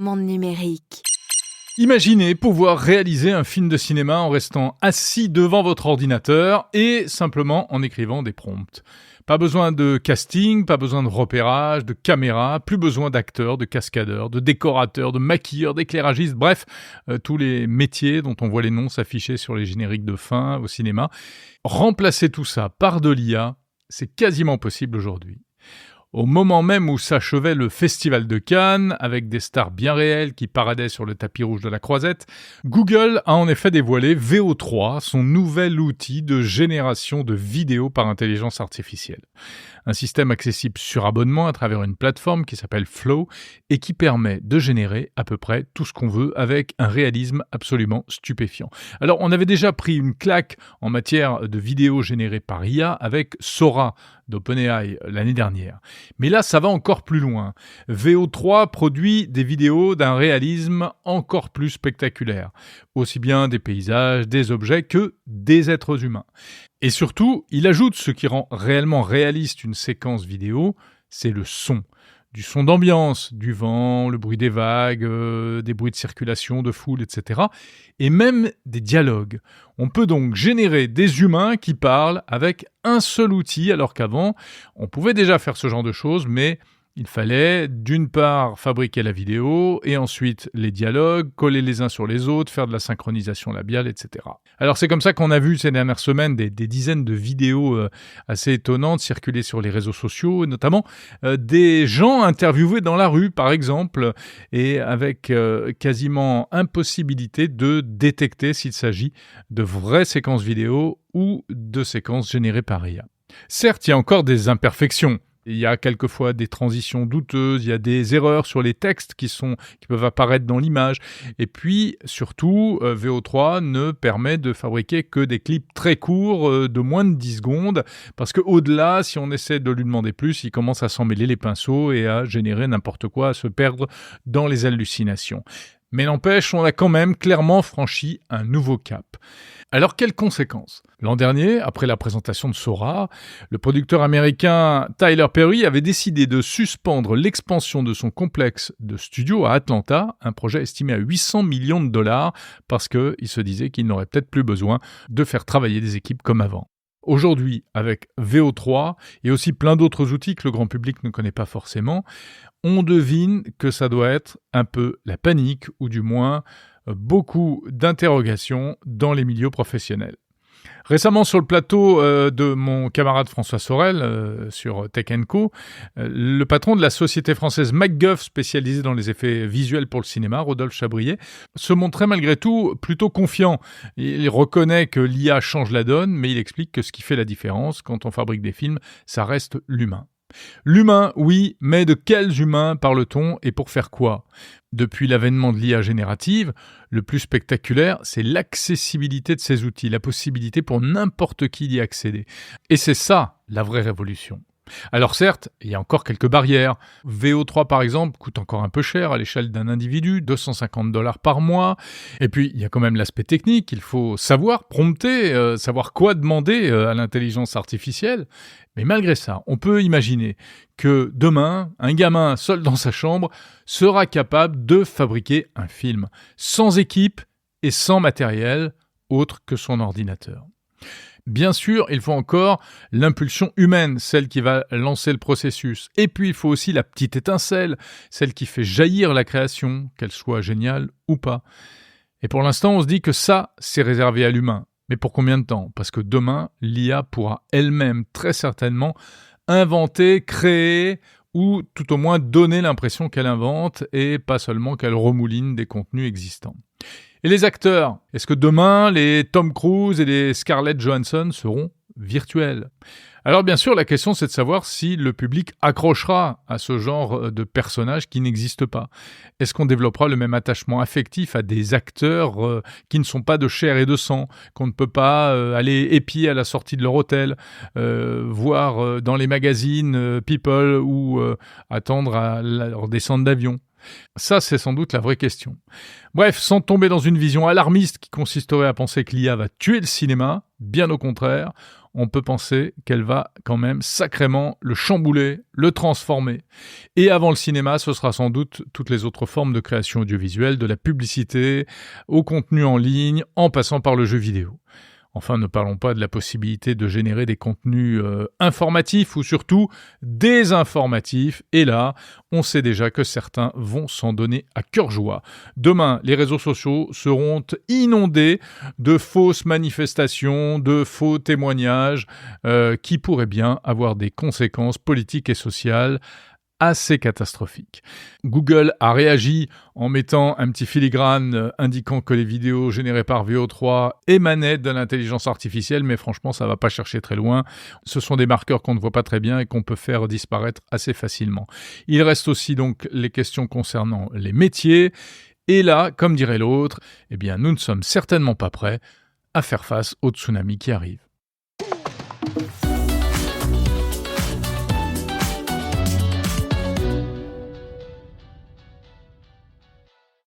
Monde numérique. Imaginez pouvoir réaliser un film de cinéma en restant assis devant votre ordinateur et simplement en écrivant des prompts. Pas besoin de casting, pas besoin de repérage, de caméra, plus besoin d'acteurs, de cascadeurs, de décorateurs, de maquilleurs, d'éclairagistes, bref, tous les métiers dont on voit les noms s'afficher sur les génériques de fin au cinéma. Remplacer tout ça par de l'IA, c'est quasiment possible aujourd'hui. Au moment même où s'achevait le Festival de Cannes, avec des stars bien réelles qui paradaient sur le tapis rouge de la Croisette, Google a en effet dévoilé VO3, son nouvel outil de génération de vidéos par intelligence artificielle. Un système accessible sur abonnement à travers une plateforme qui s'appelle Flow et qui permet de générer à peu près tout ce qu'on veut avec un réalisme absolument stupéfiant. Alors, on avait déjà pris une claque en matière de vidéos générées par IA avec Sora d'OpenAI l'année dernière. Mais là, ça va encore plus loin. VO3 produit des vidéos d'un réalisme encore plus spectaculaire. Aussi bien des paysages, des objets que des êtres humains. Et surtout, il ajoute ce qui rend réellement réaliste une séquence vidéo, c'est le son. Du son d'ambiance, du vent, le bruit des vagues, des bruits de circulation, de foule, etc. Et même des dialogues. On peut donc générer des humains qui parlent avec un seul outil, alors qu'avant, on pouvait déjà faire ce genre de choses, mais il fallait d'une part fabriquer la vidéo et ensuite les dialogues, coller les uns sur les autres, faire de la synchronisation labiale, etc. Alors c'est comme ça qu'on a vu ces dernières semaines des dizaines de vidéos assez étonnantes circuler sur les réseaux sociaux, notamment des gens interviewés dans la rue par exemple, et avec quasiment impossibilité de détecter s'il s'agit de vraies séquences vidéo ou de séquences générées par IA. Certes, il y a encore des imperfections. Il y a quelquefois des transitions douteuses, il y a des erreurs sur les textes qui peuvent apparaître dans l'image. Et puis, surtout, VO3 ne permet de fabriquer que des clips très courts, de moins de 10 secondes, parce qu'au-delà, si on essaie de lui demander plus, il commence à s'en mêler les pinceaux et à générer n'importe quoi, à se perdre dans les hallucinations. Mais n'empêche, on a quand même clairement franchi un nouveau cap. Alors, quelles conséquences ? L'an dernier, après la présentation de Sora, le producteur américain Tyler Perry avait décidé de suspendre l'expansion de son complexe de studio à Atlanta, un projet estimé à 800 millions de dollars, parce qu'il se disait qu'il n'aurait peut-être plus besoin de faire travailler des équipes comme avant. Aujourd'hui, avec VO3 et aussi plein d'autres outils que le grand public ne connaît pas forcément, on devine que ça doit être un peu la panique, ou du moins beaucoup d'interrogations dans les milieux professionnels. Récemment, sur le plateau de mon camarade François Sorel, sur Tech & Co, le patron de la société française MacGuff, spécialisée dans les effets visuels pour le cinéma, Rodolphe Chabrier, se montrait malgré tout plutôt confiant. Il reconnaît que l'IA change la donne, mais il explique que ce qui fait la différence quand on fabrique des films, ça reste l'humain. L'humain, oui, mais de quels humains parle-t-on et pour faire quoi ? Depuis l'avènement de l'IA générative, le plus spectaculaire, c'est l'accessibilité de ces outils, la possibilité pour n'importe qui d'y accéder. Et c'est ça, la vraie révolution. Alors certes, il y a encore quelques barrières. VO3 par exemple coûte encore un peu cher à l'échelle d'un individu, $250 par mois. Et puis il y a quand même l'aspect technique, il faut savoir prompter, savoir quoi demander à l'intelligence artificielle. Mais malgré ça, on peut imaginer que demain, un gamin seul dans sa chambre sera capable de fabriquer un film, sans équipe et sans matériel autre que son ordinateur. Bien sûr, il faut encore l'impulsion humaine, celle qui va lancer le processus. Et puis, il faut aussi la petite étincelle, celle qui fait jaillir la création, qu'elle soit géniale ou pas. Et pour l'instant, on se dit que ça, c'est réservé à l'humain. Mais pour combien de temps ? Parce que demain, l'IA pourra elle-même, très certainement, inventer, créer ou tout au moins donner l'impression qu'elle invente et pas seulement qu'elle remouline des contenus existants. Et les acteurs, est-ce que demain, les Tom Cruise et les Scarlett Johansson seront virtuels ? Alors bien sûr, la question c'est de savoir si le public accrochera à ce genre de personnages qui n'existent pas. Est-ce qu'on développera le même attachement affectif à des acteurs qui ne sont pas de chair et de sang, qu'on ne peut pas aller épier à la sortie de leur hôtel, voir dans les magazines People ou attendre à leur descente d'avion ? Ça, c'est sans doute la vraie question. Bref, sans tomber dans une vision alarmiste qui consisterait à penser que l'IA va tuer le cinéma, bien au contraire, on peut penser qu'elle va quand même sacrément le chambouler, le transformer. Et avant le cinéma, ce sera sans doute toutes les autres formes de création audiovisuelle, de la publicité, au contenu en ligne, en passant par le jeu vidéo. Enfin, ne parlons pas de la possibilité de générer des contenus informatifs ou surtout désinformatifs. Et là, on sait déjà que certains vont s'en donner à cœur joie. Demain, les réseaux sociaux seront inondés de fausses manifestations, de faux témoignages qui pourraient bien avoir des conséquences politiques et sociales assez catastrophique. Google a réagi en mettant un petit filigrane indiquant que les vidéos générées par VO3 émanaient de l'intelligence artificielle, mais franchement, ça ne va pas chercher très loin. Ce sont des marqueurs qu'on ne voit pas très bien et qu'on peut faire disparaître assez facilement. Il reste aussi donc les questions concernant les métiers. Et là, comme dirait l'autre, eh bien, nous ne sommes certainement pas prêts à faire face au tsunami qui arrive.